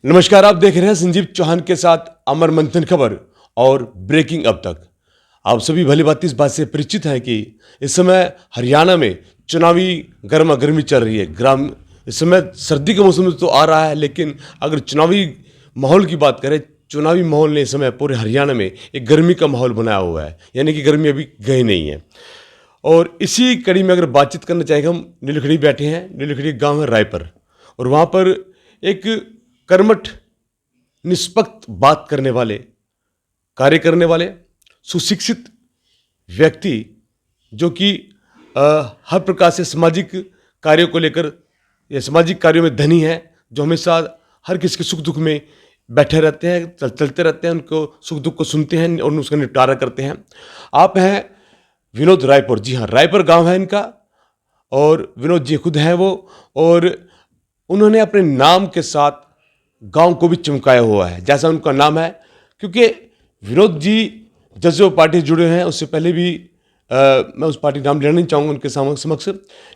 नमस्कार, आप देख रहे हैं संजीव चौहान के साथ अमर मंथन खबर और ब्रेकिंग अब तक। आप सभी भली भांति इस बात से परिचित हैं कि इस समय हरियाणा में चुनावी गर्मा गर्मी चल रही है। इस समय सर्दी का मौसम तो आ रहा है, लेकिन अगर चुनावी माहौल की बात करें, चुनावी माहौल ने इस समय पूरे हरियाणा में एक गर्मी का माहौल बनाया हुआ है, यानी कि गर्मी अभी गई नहीं है। और इसी कड़ी में अगर बातचीत करना चाहेंगे, हम नीलखड़ी बैठे हैं। नीलखड़ी गांव है रायपुर, और वहाँ पर एक कर्मठ निष्पक्ष बात करने वाले, कार्य करने वाले, सुशिक्षित व्यक्ति, जो कि हर प्रकार से सामाजिक कार्यों को लेकर या सामाजिक कार्यों में धनी है, जो हमेशा हर किसी के सुख दुख में बैठे रहते हैं, चलते रहते हैं, उनको सुख दुख को सुनते हैं और उसका निपटारा करते हैं। आप हैं विनोद रायपुर। जी हाँ, रायपुर गांव है इनका, और विनोद जी खुद हैं वो, और उन्होंने अपने नाम के साथ गांव को भी चमकाया हुआ है, जैसा उनका नाम है। क्योंकि विनोद जी जसपा पार्टी से जुड़े हैं, उससे पहले भी मैं उस पार्टी का नाम लेना नहीं चाहूँगा उनके समक्ष,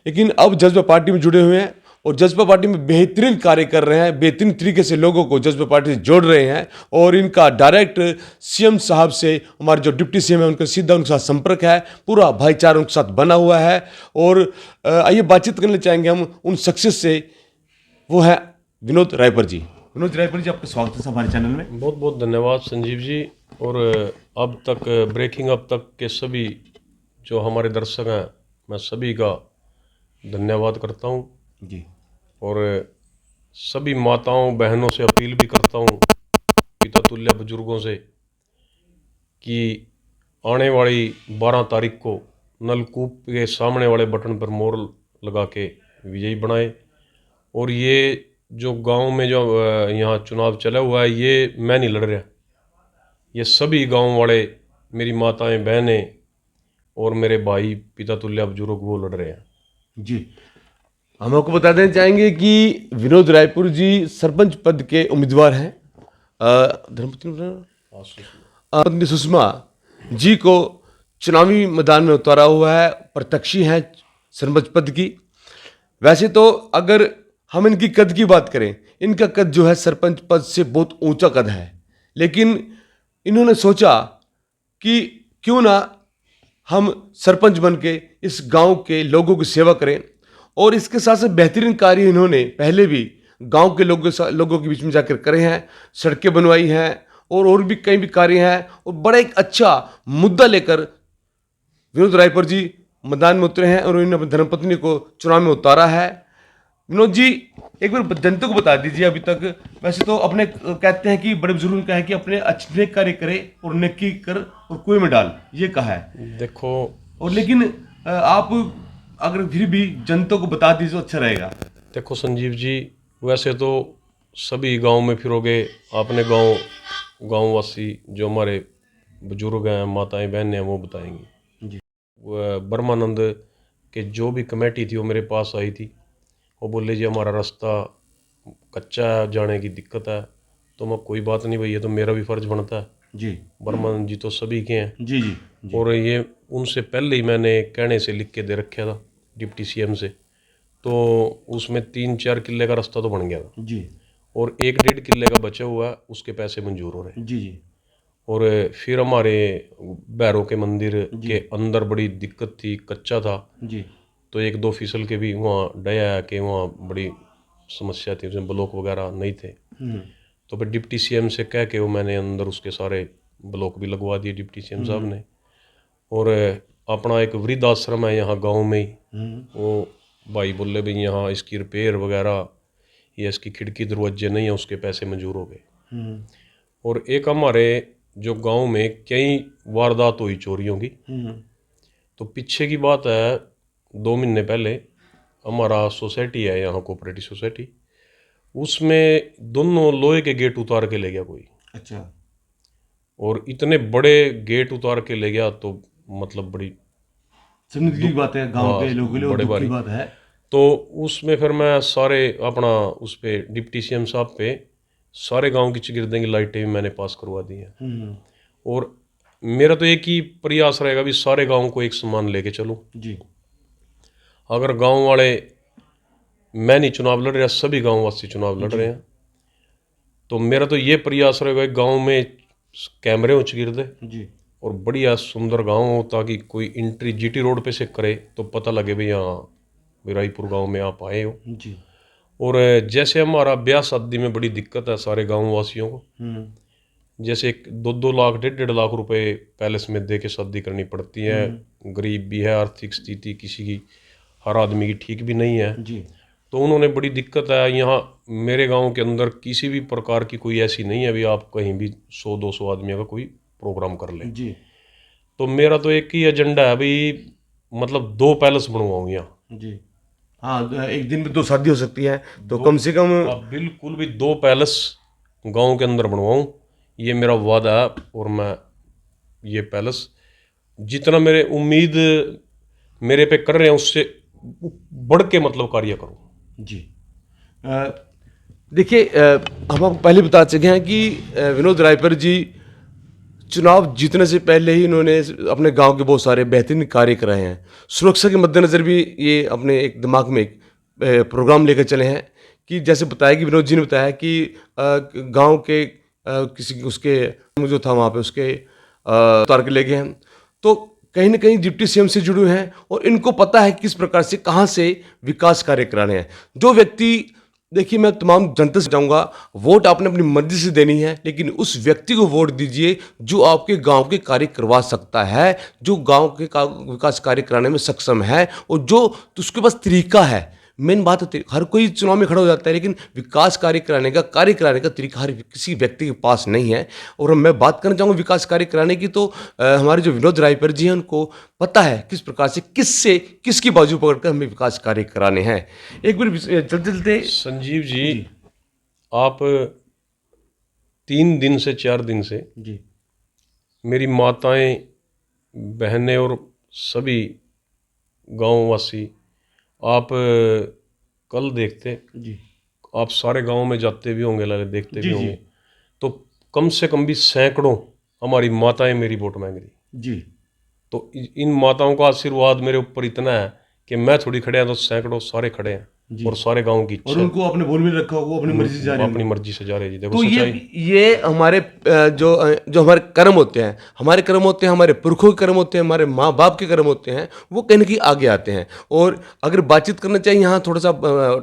लेकिन अब जसपा पार्टी में जुड़े हुए हैं और जसपा पार्टी में बेहतरीन कार्य कर रहे हैं, बेहतरीन तरीके से लोगों को जसपा पार्टी से जोड़ रहे हैं। और इनका डायरेक्ट सीएम साहब से, हमारे जो डिप्टी सीएम है, उनका सीधा उनके साथ संपर्क है, पूरा भाईचारा उनके साथ बना हुआ है। और आइए बातचीत करना चाहेंगे हम उन सक्सेस से। वो है विनोद रायपुर जी। विनोद रायपुर जी, आपका स्वागत है हमारे चैनल में। बहुत बहुत धन्यवाद संजीव जी। और अब तक ब्रेकिंग अब तक के सभी जो हमारे दर्शक हैं, मैं सभी का धन्यवाद करता हूं जी। और सभी माताओं बहनों से अपील भी करता हूं, पिता तुल्य बुजुर्गों से, कि आने वाली 12 तारीख को नलकूप के सामने वाले बटन पर मोहर लगा के विजयी बनाए। और ये जो गांव में जो यहाँ चुनाव चला हुआ है, ये मैं नहीं लड़ रहा, ये सभी गांव वाले, मेरी माताएं बहनें और मेरे भाई पिता तुल्य बुजुर्ग वो लड़ रहे हैं। जी, हम आपको बता देना चाहेंगे कि विनोद रायपुर जी सरपंच पद के उम्मीदवार हैं। धर्मपत्नी सुषमा जी को चुनावी मैदान में उतारा हुआ है, प्रत्याशी हैं सरपंच पद की। वैसे तो अगर हम इनकी कद की बात करें, इनका कद जो है सरपंच पद से बहुत ऊंचा कद है, लेकिन इन्होंने सोचा कि क्यों ना हम सरपंच बन के इस गांव के लोगों की सेवा करें। और इसके साथ साथ बेहतरीन कार्य इन्होंने पहले भी गांव के लोगों के बीच में जाकर करे हैं, सड़कें बनवाई हैं और भी कई भी कार्य हैं। और बड़ा एक अच्छा मुद्दा लेकर विनोद रायपुर जी मैदान में उतरे हैं और उन्होंने अपनी धर्मपत्नी को चुनाव में उतारा है। विनोद जी, एक बार जनता को बता दीजिए, अभी तक वैसे तो अपने कहते हैं कि बड़े बुजुर्ग का है कि अपने अच्छे कार्य करे और नेकी कर और कुएं में डाल, ये कहा है देखो, और लेकिन आप अगर फिर भी जनता को बता दीजिए तो अच्छा रहेगा। देखो संजीव जी, वैसे तो सभी गांव में फिरोगे, आपने गांववासी जो हमारे बुजुर्ग हैं, माताएं बहनें हैं, वो बताएंगी। जी। ब्रह्मानंद के जो भी कमेटी थी वो मेरे पास आई थी, वो बोले जी हमारा रास्ता कच्चा है, जाने की दिक्कत है। तो मैं कोई बात नहीं भाई, ये तो मेरा भी फर्ज बनता है। जी। ब्रह्मानंद जी तो सभी के हैं। जी जी जी। और ये उनसे पहले ही मैंने कहने से लिख के दे रखा था डिप्टी सीएम से, तो उसमें 3-4 किले का रास्ता तो बन गया था जी और 1-1.5 किले का बचा हुआ है, उसके पैसे मंजूर हो रहे हैं। जी जी। और फिर हमारे भैरव के मंदिर के अंदर बड़ी दिक्कत थी, कच्चा था, जी तो 1-2 फिसल के भी वहाँ डया कि वहाँ बड़ी समस्या थी, उसमें ब्लॉक वगैरह नहीं थे। तो फिर डिप्टी सीएम से कह के वो मैंने अंदर उसके सारे ब्लॉक भी लगवा दिए डिप्टी सीएम साहब ने। और अपना एक वृद्ध आश्रम है यहाँ गांव में ही, वो भाई बोले भाई यहाँ इसकी रिपेयर वगैरह या इसकी खिड़की दरवाजे नहीं है, उसके पैसे मंजूर हो गए। और एक हमारे जो गांव में कई वारदात हुई चोरियों की, तो पीछे की बात है 2 महीने पहले हमारा सोसाइटी है यहाँ, कोऑपरेटिव सोसाइटी, उसमें दोनों लोहे के गेट उतार के ले गया कोई। अच्छा। और इतने बड़े गेट उतार के ले गया, तो मतलब बड़ी समझ की बात है, गांव के हाँ, लोगों के लिए बड़े दुख की भारी। बात है। तो उसमें फिर मैं सारे अपना उस पे डिप्टी सीएम साहब पे सारे गांव की चगिर्दें की लाइटें भी मैंने पास करवा दी हैं। और मेरा तो एक ही प्रयास रहेगा भी सारे गांव को एक समान लेके चलूं। जी अगर गांव वाले, मैं नहीं चुनाव लड़ रहा, सभी गांव वासी चुनाव लड़ रहे हैं, तो मेरा तो ये प्रयास रहेगा गांव में कैमरे उच गिर दे जी और बढ़िया सुंदर गांव हो, ताकि कोई एंट्री जीटी रोड पे से करे तो पता लगे भाई यहाँ भी रायपुर गांव में आप आए हो। जी। और जैसे हमारा ब्याह शादी में बड़ी दिक्कत है सारे गांव वासियों को, जैसे 2-2 लाख 1.5-1.5 लाख रुपए पैलेस में दे के शादी करनी पड़ती है। गरीब भी है, आर्थिक स्थिति किसी की, हर आदमी की ठीक भी नहीं है। जी तो उन्होंने बड़ी दिक्कत है। यहाँ मेरे गांव के अंदर किसी भी प्रकार की कोई ऐसी नहीं है अभी आप कहीं भी 100-200 आदमियों का कोई प्रोग्राम कर ले। जी तो मेरा तो एक ही एजेंडा है भाई, मतलब 2 पैलेस बनवाऊँ यहाँ। जी। हाँ, एक दिन में 2 शादी हो सकती है, तो कम से कम आप बिल्कुल भी 2 पैलेस गांव के अंदर बनवाऊँ, ये मेरा वादा है। और मैं ये पैलेस जितना मेरे उम्मीद मेरे पे कर रहे हैं उससे बढ़ के मतलब कार्य करूँ। जी अ, देखिए, हम आपको पहले बता चुके हैं कि विनोद रायपर जी चुनाव जीतने से पहले ही इन्होंने अपने गांव के बहुत सारे बेहतरीन कार्य कराए हैं। सुरक्षा के मद्देनज़र भी ये अपने एक दिमाग में एक प्रोग्राम लेकर चले हैं कि जैसे बताया कि विनोद जी ने बताया कि गांव के किसी उसके जो था वहाँ पे उसके उतार के ले गए हैं, तो कहीं ना कहीं डिप्टी सीएम से जुड़े हैं और इनको पता है किस प्रकार से कहाँ से विकास कार्य कराने हैं। जो व्यक्ति, देखिए मैं तमाम जनता से चाहूँगा, वोट आपने अपनी मर्जी से देनी है, लेकिन उस व्यक्ति को वोट दीजिए जो आपके गांव के कार्य करवा सकता है, जो गांव के विकास कार्य कराने में सक्षम है और जो तो उसके पास तरीका है। मेन बात होती है, हर कोई चुनाव में खड़ा हो जाता है, लेकिन विकास कार्य कराने का तरीका हर किसी व्यक्ति के पास नहीं है। और मैं बात करना चाहूँगा विकास कार्य कराने की, तो हमारे जो विनोद रायपर जी हैं उनको पता है किस प्रकार से किससे किसकी बाजू पकड़कर हमें विकास कार्य कराने हैं। एक बार चलते चलते संजीव जी, आप 3 दिन से 4 दिन से जी मेरी माताएं, बहनें और सभी गांववासी, आप कल देखते, जी आप सारे गांव में जाते भी होंगे, लाले देखते जी भी होंगे, तो कम से कम भी सैकड़ों हमारी माताएं मेरी वोट मांग रही। जी तो इन माताओं का आशीर्वाद मेरे ऊपर इतना है कि मैं थोड़ी खड़े हैं तो सैकड़ों सारे खड़े हैं और सारे गांव की और इच्छा उनको आपने बोल भी रखा होगा, वो अपनी मर्जी से जा रहे अपनी हैं। मर्जी से जा रहे हैं जी। देखो तो सच्चाई, ये हमारे जो हमारे कर्म होते हैं, हमारे पुरखों के कर्म होते हैं, हमारे माँ बाप के कर्म होते हैं, वो कहीं ना कहीं आगे आते हैं। और अगर बातचीत करना चाहिए, यहाँ थोड़ा सा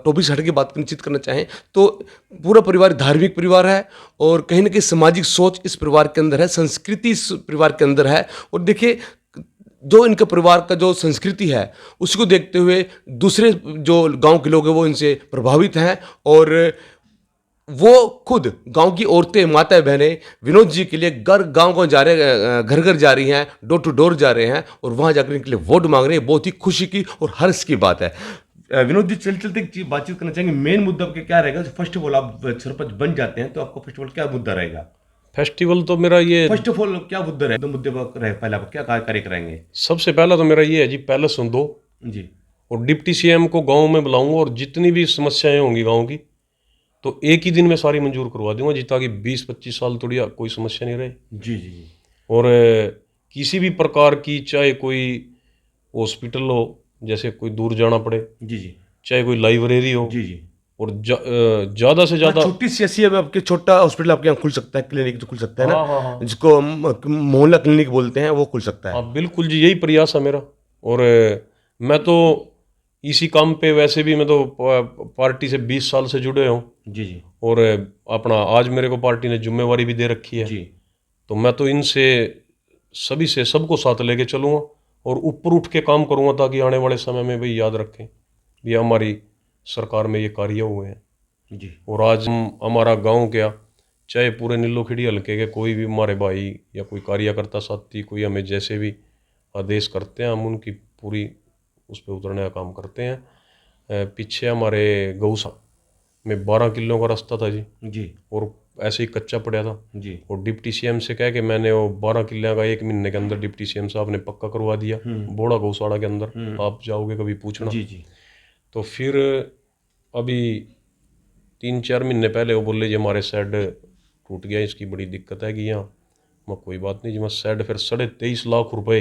टॉपिक से हट के बातचीत करना चाहें, तो पूरा परिवार धार्मिक परिवार है और कहीं ना कहीं सामाजिक सोच इस परिवार के अंदर है, संस्कृति इस परिवार के अंदर है। और देखिए, जो इनका परिवार का जो संस्कृति है उसको देखते हुए दूसरे जो गांव के लोग हैं वो इनसे प्रभावित हैं और वो खुद गांव की औरतें, माताएं, बहनें विनोद जी के लिए गांव जा रहे हैं, घर घर जा रही हैं, डोर टू डोर जा रहे हैं और वहां जाकर इनके लिए वोट मांग रहे हैं। बहुत ही खुशी की और हर्ष की बात है। विनोद जी, चलते चलते एक चीज बातचीत करना चाहेंगे, मेन मुद्दा आपका क्या रहेगा? फर्स्ट ऑफ ऑल आप सरपंच बन जाते हैं तो आपका फर्स्ट ऑफ ऑल क्या मुद्दा रहेगा? फेस्टिवल तो मेरा ये फर्स्ट ऑफ ऑल क्या मुद्दा रहेगा? दो मुद्दे पर पहले आप क्या कार्य कराएंगे? सबसे पहला तो मेरा ये है जी, पैलेस सुन दो जी और डिप्टी सीएम को गांव में बुलाऊंगा और जितनी भी समस्याएं होंगी गांव की तो एक ही दिन में सारी मंजूर करवा दूंगा जी, ताकि 20-25 साल थोड़ी कोई समस्या नहीं रहे। जी जी जी और किसी भी प्रकार की, चाहे कोई हॉस्पिटल हो जैसे कोई दूर जाना पड़े, जी जी चाहे कोई लाइब्रेरी हो, जी जी। और ज़्यादा से ज़्यादा छोटी सी ऐसी है, आपके छोटा हॉस्पिटल आपके यहाँ खुल सकता है, क्लिनिक जो खुल सकता है ना, हाँ हाँ हाँ जिसको हम मोहल्ला क्लिनिक बोलते हैं, वो खुल सकता है। हाँ बिल्कुल जी, यही प्रयास है मेरा। और मैं तो इसी काम पे, वैसे भी मैं तो पार्टी से 20 साल से जुड़े हूँ जी जी और अपना आज मेरे को पार्टी ने जिम्मेवारी भी दे रखी है। जी तो मैं तो इनसे सभी से सबको साथ लेके चलूँगा और ऊपर उठ के काम करूँगा, ताकि आने वाले समय में भी याद रखें भी हमारी सरकार में ये कार्य हुए हैं। जी और आज हमारा गांव क्या, चाहे पूरे नीलोखेड़ी हल्के के कोई भी हमारे भाई या कोई कार्यकर्ता साथी, कोई हमें जैसे भी आदेश करते हैं, हम उनकी पूरी उस पर उतरने का काम करते हैं। पीछे हमारे गौसा में 12 किलो का रास्ता था जी, जी और ऐसे ही कच्चा पड़ा था जी और डिप्टी सीएम से कह के मैंने वो 12 किले का 1 महीने के अंदर डिप्टी सीएम साहब ने पक्का करवा दिया, बोड़ा गौशाला के अंदर। आप जाओगे कभी पूछना। जी जी तो फिर अभी 3-4 महीने पहले वो बोले जी हमारे शेड टूट गया, इसकी बड़ी दिक्कत है कि यहाँ। मैं कोई बात नहीं जी, मैं शेड फिर 23.5 लाख रुपए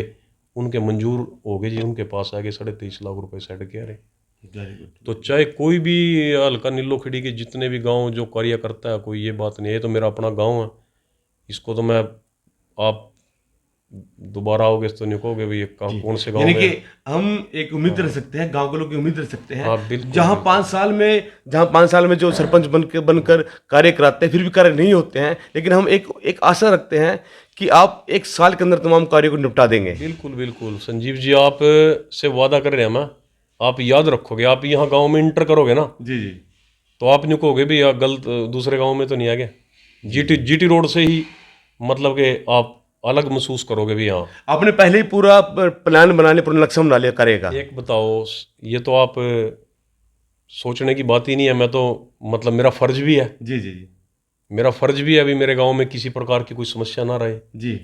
उनके मंजूर हो गए जी, उनके पास आ गए 23.5 लाख रुपए शेड के। अरे तो चाहे कोई भी हल्का नीलोखेड़ी के जितने भी गांव जो कार्य करता है, कोई ये बात नहीं है, ये तो मेरा अपना गांव है, इसको तो मैं, आप दोबारा आओगे तो नहीं कहोगे भाई ये कौन से गांव यानी में कि है। हम एक उम्मीद रख सकते हैं, गांव के लोग की उम्मीद रख सकते हैं, हाँ, बिल्कुल, जहां 5 साल में जो सरपंच बनकर कार्य कराते हैं फिर भी कार्य नहीं होते हैं, लेकिन हम एक आशा रखते हैं कि आप 1 साल के अंदर तमाम कार्यों को निपटा देंगे। बिल्कुल बिल्कुल संजीव जी, आप से वादा कर रहे हैं, मैं आप याद रखोगे, आप यहाँ गांव में इंटर करोगे ना, जी जी। तो आप नहीं कहोगे भी यार गलत दूसरे गांव में तो नहीं आ गए, जीटी रोड से ही मतलब कि आप अलग महसूस करोगे भी। यहाँ आपने पहले ही पूरा प्लान पूरा लक्ष्य बना लिया करेगा। एक बताओ, ये तो आप सोचने की बात ही नहीं है, मैं तो मतलब मेरा फर्ज भी है, जी जी जी। मेरा फर्ज भी है अभी मेरे गांव में किसी प्रकार की कोई समस्या ना रहे, जी।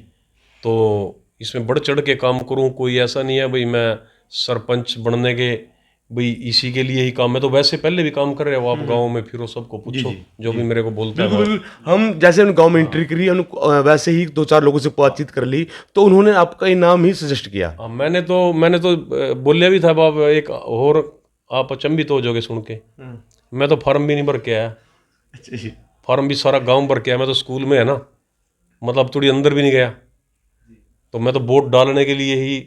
तो इसमें बढ़ चढ़ के काम करूं। कोई ऐसा नहीं है भाई मैं सरपंच बनने के भाई इसी के लिए ही काम, मैं तो वैसे पहले भी काम कर रहे हो, आप गांव में फिरो सबको पूछो जो भी मेरे को बोलता है। बिल्कुल बिल्कुल, हम जैसे उन गांव में एंट्री करी, हम वैसे ही 2-4 लोगों से बातचीत कर ली, तो उन्होंने आपका ये नाम ही सजेस्ट किया। मैंने तो बोलिया भी था बाब, एक और आप अचंभित हो जाओगे सुन के, मैं तो फार्म भी नहीं भर के आया, अच्छा जी। फार्म भी सारा गांव भर के आया, मैं तो स्कूल में है ना, मतलब थोड़ी अंदर भी नहीं गया, तो मैं तो वोट डालने के लिए ही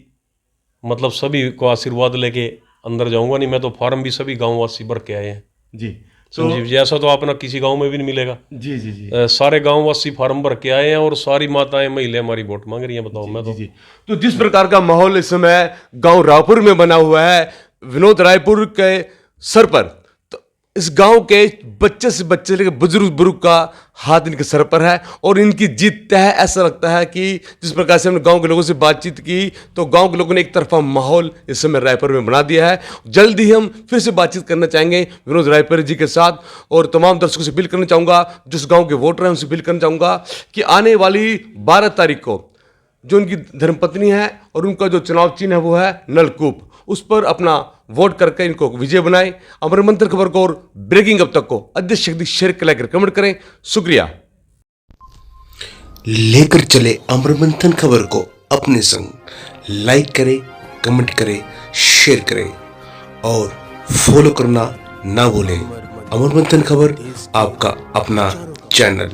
मतलब सभी को आशीर्वाद लेके अंदर जाऊंगा, नहीं मैं तो फार्म भी सभी गांववासी भर के आए हैं। जी संजीव जी, ऐसा तो आपना किसी गांव में भी नहीं मिलेगा। जी जी जी। सारे गांववासी फार्म भर के आए हैं और सारी माताएं महिलाएं हमारी वोट मांग रही हैं, बताओ। मैं तो जी। तो जिस प्रकार का माहौल इस समय गांव रायपुर में बना हुआ है, विनोद रायपुर के सर पर, तो इस गांव के बच्चे से बच्चे लेकर बुजुर्ग का हाथ इनके सर पर है और इनकी जीत तय है। ऐसा लगता है कि जिस प्रकार से हमने गांव के लोगों से बातचीत की, तो गांव के लोगों ने एक तरफा माहौल इस समय रायपुर में बना दिया है। जल्द ही हम फिर से बातचीत करना चाहेंगे विनोद रायपुर जी के साथ, और तमाम दर्शकों से अपील करना चाहूँगा, जिस गाँव के वोटर हैं उनसे अपील करना चाहूँगा कि आने वाली 12 तारीख को जो उनकी धर्मपत्नी है और उनका जो चुनाव चिन्ह है वो है नलकूप, उस पर अपना वोट करके इनको विजय बनाएं। अमर मंथन खबर को और ब्रेकिंग अब तक को अधिक से अधिक शेयर लाइक कमेंट करें। शुक्रिया। लेकर चले अमर मंथन खबर को अपने संग, लाइक करें, कमेंट करें, शेयर करें और फॉलो करना ना भूलें। अमर मंथन खबर आपका अपना चैनल।